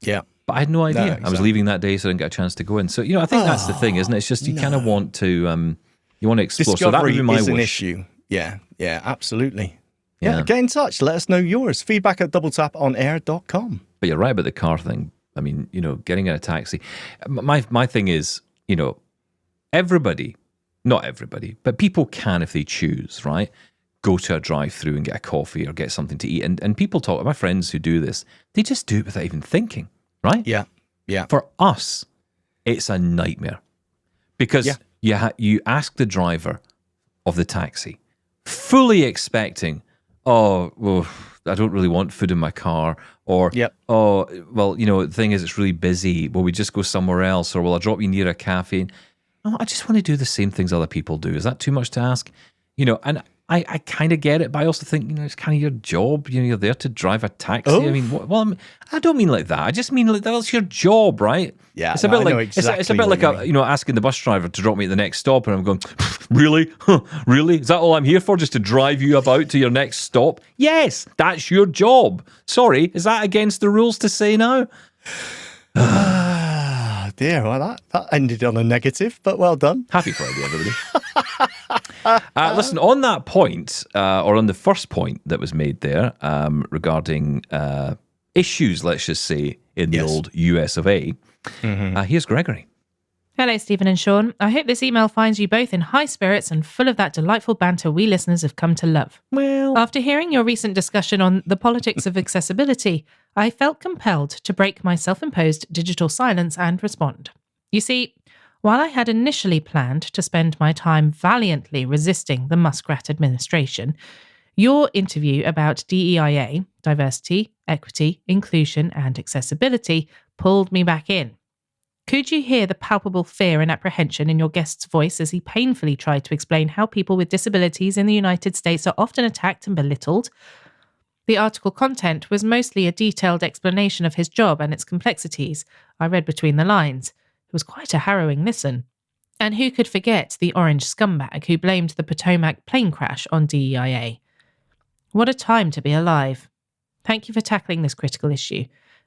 Yeah. But I had no idea. Exactly. I was leaving that day, so I didn't get a chance to go in. So, I think that's the thing, isn't it? It's just you kind of want to, you want to explore. Discovery so that would be my is wish. An issue. Yeah, absolutely. Yeah, get in touch. Let us know yours. Feedback at doubletaponair.com. But you're right about the car thing. I mean, getting in a taxi. My thing is, everybody, not everybody, but people can, if they choose, right, go to a drive-through and get a coffee or get something to eat. And people talk, my friends who do this, they just do it without even thinking, right? Yeah. For us, it's a nightmare because you ask the driver of the taxi fully expecting, oh, well, I don't really want food in my car, or, oh, well, the thing is, it's really busy. Will we just go somewhere else, or will I drop you near a cafe? No, I just want to do the same things other people do. Is that too much to ask? And I kind of get it, but I also think, it's kind of your job. You're there to drive a taxi. Oh. I mean, I don't mean like that. I just mean like that's your job, right? Yeah, it's a bit like it's a bit like asking the bus driver to drop me at the next stop, and I'm going, really, really? Is that all I'm here for? Just to drive you about to your next stop? Yes, that's your job. Sorry, is that against the rules to say now? Dear, well, that ended on a negative, but well done. Happy Friday, everybody. Listen, on that point, or on the first point that was made there regarding issues, let's just say, in the old US of A, here's Gregory. Hello, Stephen and Sean. I hope this email finds you both in high spirits and full of that delightful banter we listeners have come to love. Well, after hearing your recent discussion on the politics of accessibility, I felt compelled to break my self-imposed digital silence and respond. You see, while I had initially planned to spend my time valiantly resisting the Muskrat administration, your interview about DEIA, diversity, equity, inclusion, and accessibility pulled me back in. Could you hear the palpable fear and apprehension in your guest's voice as he painfully tried to explain how people with disabilities in the United States are often attacked and belittled? The article content was mostly a detailed explanation of his job and its complexities. I read between the lines. It was quite a harrowing listen. And who could forget the orange scumbag who blamed the Potomac plane crash on DEIA? What a time to be alive. Thank you for tackling this critical issue.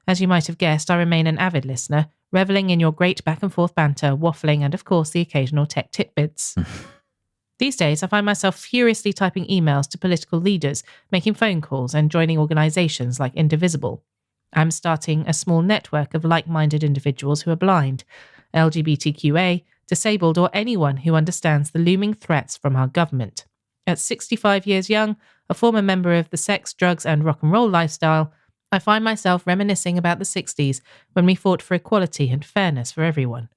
As you might have guessed, I remain an avid listener, reveling in your great back and forth banter, waffling, and of course the occasional tech tidbits. These days, I find myself furiously typing emails to political leaders, making phone calls, and joining organisations like Indivisible. I'm starting a small network of like-minded individuals who are blind, LGBTQA, disabled, or anyone who understands the looming threats from our government. At 65 years young, a former member of the sex, drugs, and rock and roll lifestyle, I find myself reminiscing about the 60s when we fought for equality and fairness for everyone.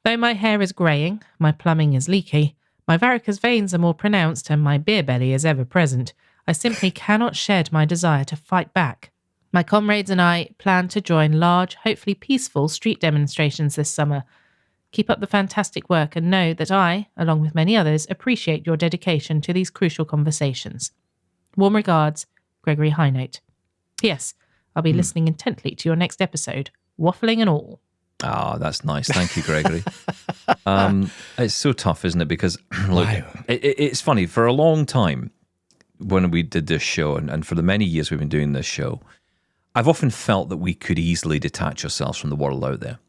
Though my hair is greying, my plumbing is leaky, my varicose veins are more pronounced, and my beer belly is ever present, I simply cannot shed my desire to fight back. My comrades and I plan to join large, hopefully peaceful street demonstrations this summer. Keep up the fantastic work and know that I, along with many others, appreciate your dedication to these crucial conversations. Warm regards, Gregory Highnote. P.S. I'll be listening intently to your next episode, waffling and all. Oh, that's nice. Thank you, Gregory. It's so tough, isn't it? Because look, it's funny. For a long time, when we did this show, and for the many years we've been doing this show, I've often felt that we could easily detach ourselves from the world out there.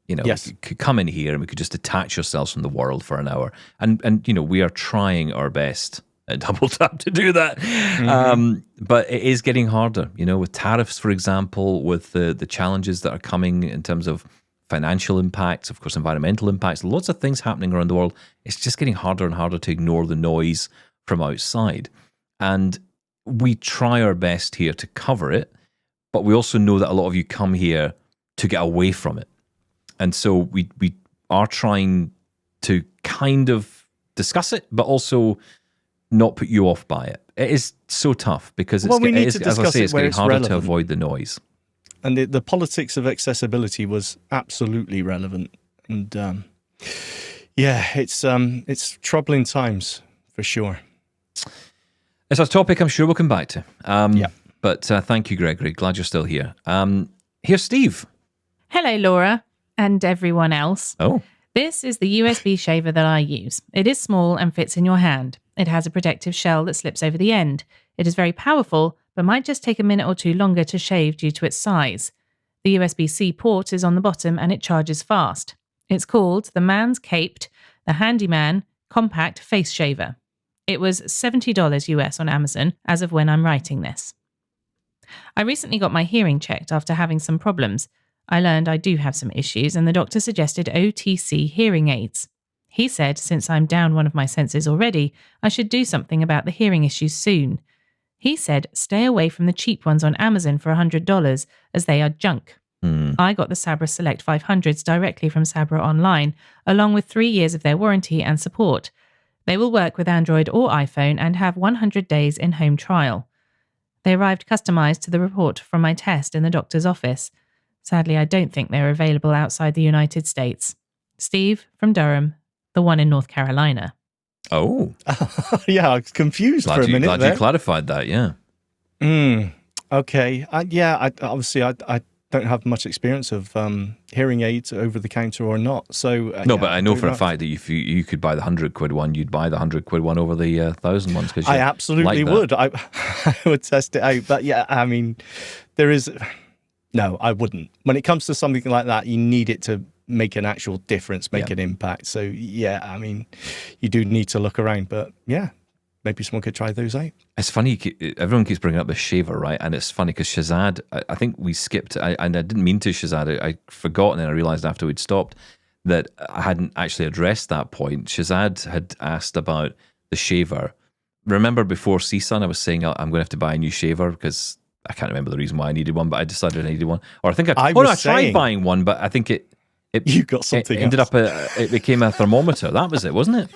We could come in here and we could just detach ourselves from the world for an hour. And we are trying our best at Double Tap to do that. But it is getting harder, with tariffs, for example, with the challenges that are coming in terms of financial impacts, of course, environmental impacts, lots of things happening around the world. It's just getting harder and harder to ignore the noise from outside. And we try our best here to cover it, but we also know that a lot of you come here to get away from it. And so we are trying to kind of discuss it, but also not put you off by it. It is so tough because it's getting harder to avoid the noise. And the politics of accessibility was absolutely relevant. And it's troubling times for sure. It's a topic I'm sure we'll come back to. But thank you, Gregory. Glad you're still here. Here's Steve. Hello, Laura, and everyone else. Oh. This is the USB shaver that I use. It is small and fits in your hand. It has a protective shell that slips over the end. It is very powerful, but might just take a minute or two longer to shave due to its size. The USB-C port is on the bottom and it charges fast. It's called the Manscaped, the Handyman Compact Face Shaver. It was $70 US on Amazon as of when I'm writing this. I recently got my hearing checked after having some problems. I learned I do have some issues and the doctor suggested OTC hearing aids. He said since I'm down one of my senses already, I should do something about the hearing issues soon. He said stay away from the cheap ones on Amazon for $100 as they are junk. I got the Sabra Select 500s directly from Sabra online, along with 3 years of their warranty and support. They will work with Android or iPhone and have 100 days in home trial. They arrived customized to the report from my test in the doctor's office. Sadly, I don't think they're available outside the United States. Steve from Durham, the one in North Carolina. Oh. Yeah, I was confused for a minute Glad there. you clarified that, yeah. Okay. I don't have much experience of hearing aids over the counter or not. So No, but I know for a fact that if you could buy the 100 quid one, you'd buy the 100 quid one over the 1,000 ones. I absolutely would. I would test it out. But yeah, I mean, there is... No, I wouldn't. When it comes to something like that, you need it to make an actual difference, make an impact. So yeah, I mean, you do need to look around. But yeah, maybe someone could try those out. It's funny, everyone keeps bringing up the shaver, right? And it's funny because Shazad, I think we skipped, and I didn't mean to, Shazad, I forgot, and then I realised after we'd stopped that I hadn't actually addressed that point. Shazad had asked about the shaver. Remember before CSUN, I was saying I'm going to have to buy a new shaver because I can't remember the reason why I needed one, but I decided I needed one. Or I think I tried buying one, but I think you got something. It ended up it became a thermometer. That was it, wasn't it?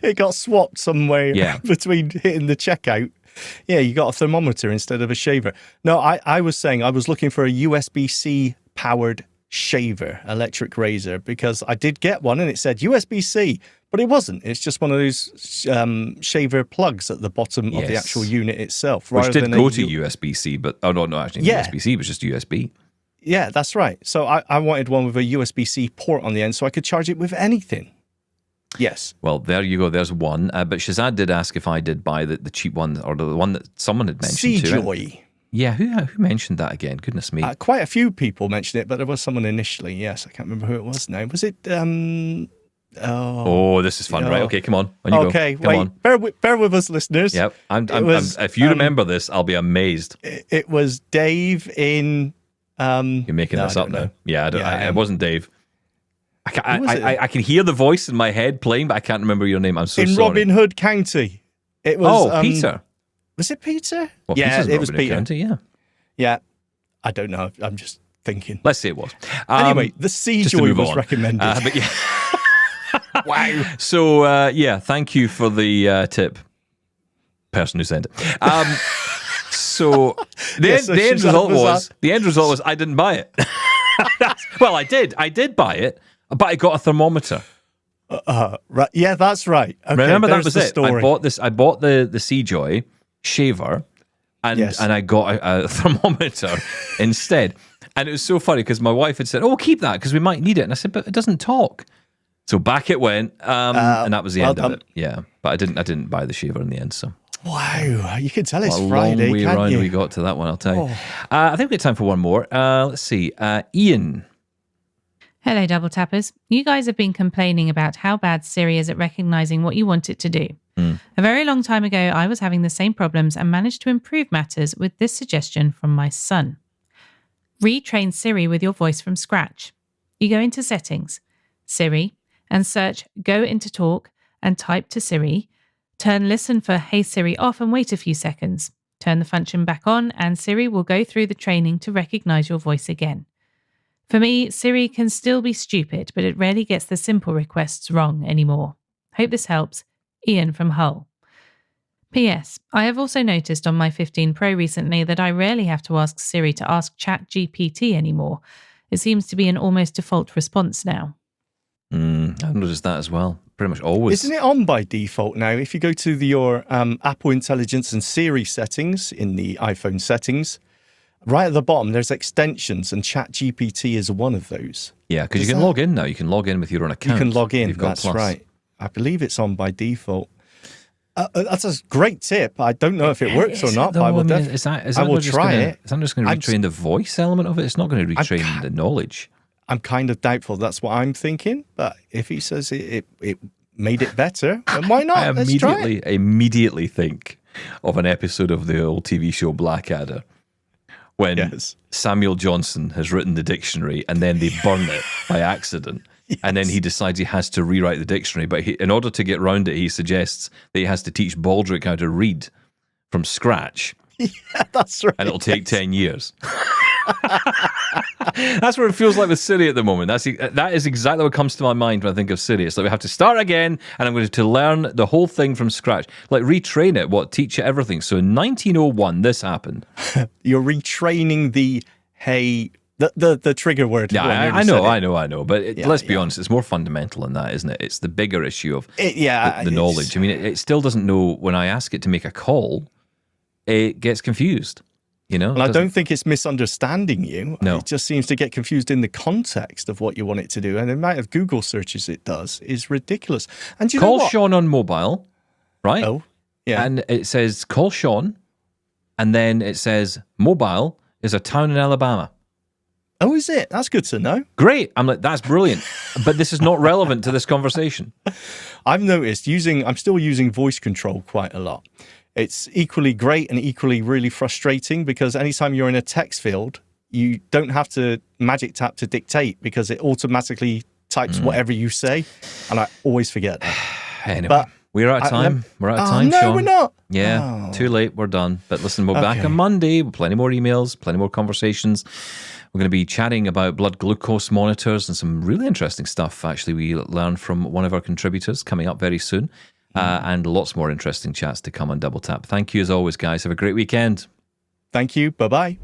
It got swapped somewhere between hitting the checkout. Yeah, you got a thermometer instead of a shaver. No, I was saying I was looking for a USB-C powered shaver, electric razor, because I did get one and it said USB-C, but it wasn't. It's just one of those shaver plugs at the bottom of the actual unit itself. Which did go to USB-C, but USB-C was just USB. Yeah, that's right. So I wanted one with a USB-C port on the end so I could charge it with anything. Yes. Well, there you go. There's one. But Shazad did ask if I did buy the cheap one or the one that someone had mentioned too. Seajoy. Yeah, who mentioned that again? Goodness me. Quite a few people mentioned it, but there was someone initially. Yes, I can't remember who it was now. Was it... Oh, this is fun, right? Okay, come on. On you go. Come on. Bear with us, listeners. Yep. If you remember this, I'll be amazed. It was Dave in... You're making this up now. Yeah, it wasn't Dave. I can hear the voice in my head playing, but I can't remember your name. I'm so sorry. In Robin Hood County. It was... Peter. Was it Peter? Well, yeah, it was Robin Hood Peter. County, yeah. Yeah. I don't know. I'm just thinking. Let's say it was. Anyway, the Seajoy was recommended. But yeah. Wow. So, thank you for the tip, person who sent it. So the end result was I didn't buy it. Well, I did buy it, but I got a thermometer. Right. Yeah, that's right. Okay, remember that was it. Story. I bought the Seajoy shaver, and I got a thermometer instead. And it was so funny because my wife had said, "Oh, keep that because we might need it." And I said, "But it doesn't talk." So back it went, and that was the end of it. Yeah, but I didn't buy the shaver in the end. So wow, you can tell it's what a Friday. Long way around we got to that one. I'll tell you. I think we've got time for one more. Let's see, Ian. Hello, Double Tappers. You guys have been complaining about how bad Siri is at recognizing what you want it to do. A very long time ago, I was having the same problems and managed to improve matters with this suggestion from my son. Retrain Siri with your voice from scratch. You go into Settings, Siri, and search Go into Talk and type to Siri. Turn Listen for Hey Siri off and wait a few seconds. Turn the function back on and Siri will go through the training to recognize your voice again. For me, Siri can still be stupid, but it rarely gets the simple requests wrong anymore. Hope this helps. Ian from Hull. P.S. I have also noticed on my 15 Pro recently that I rarely have to ask Siri to ask ChatGPT anymore. It seems to be an almost default response now. I've noticed that as well. Pretty much always. Isn't it on by default now? If you go to your Apple Intelligence and Siri settings in the iPhone settings, right at the bottom, there's extensions, and ChatGPT is one of those. Yeah, because you can log in now. You can log in with your own account. You can log in, that's right. I believe it's on by default. That's a great tip. I don't know if it works or not, but I will try it. Is that just going to retrain the voice element of it? It's not going to retrain the knowledge. I'm kind of doubtful. That's what I'm thinking. But if he says it made it better, then why not? I immediately think of an episode of the old TV show Blackadder when Samuel Johnson has written the dictionary and then they burn it by accident. Yes. And then he decides he has to rewrite the dictionary. But in order to get round it, he suggests that he has to teach Baldrick how to read from scratch. Yeah, that's right. And it'll take 10 years. That's what it feels like with Siri at the moment. That is exactly what comes to my mind when I think of Siri. It's like we have to start again, and I'm going to learn the whole thing from scratch. Like retrain it, teach it everything. So in 1901, this happened. You're retraining the the trigger word. Yeah, I know. But let's be honest, it's more fundamental than that, isn't it? It's the bigger issue of the knowledge. I mean, it still doesn't know when I ask it to make a call, it gets confused. And I don't think it's misunderstanding you. No. It just seems to get confused in the context of what you want it to do. And the amount of Google searches it does is ridiculous. And you know what? Call Sean on mobile, right? Oh, yeah. And it says, call Sean. And then it says, mobile is a town in Alabama. Oh, is it? That's good to know. Great. I'm like, that's brilliant. But this is not relevant to this conversation. I've noticed I'm still using voice control quite a lot. It's equally great and equally really frustrating because anytime you're in a text field, you don't have to magic tap to dictate because it automatically types whatever you say. And I always forget that. Anyway, but we're out of time. We're out of time, no, Sean. we're not. Yeah, too late. We're done. But listen, we're back on Monday with plenty more emails, plenty more conversations. We're going to be chatting about blood glucose monitors and some really interesting stuff, actually, we learned from one of our contributors coming up very soon. And lots more interesting chats to come on Double Tap. Thank you as always, guys. Have a great weekend. Thank you. Bye-bye.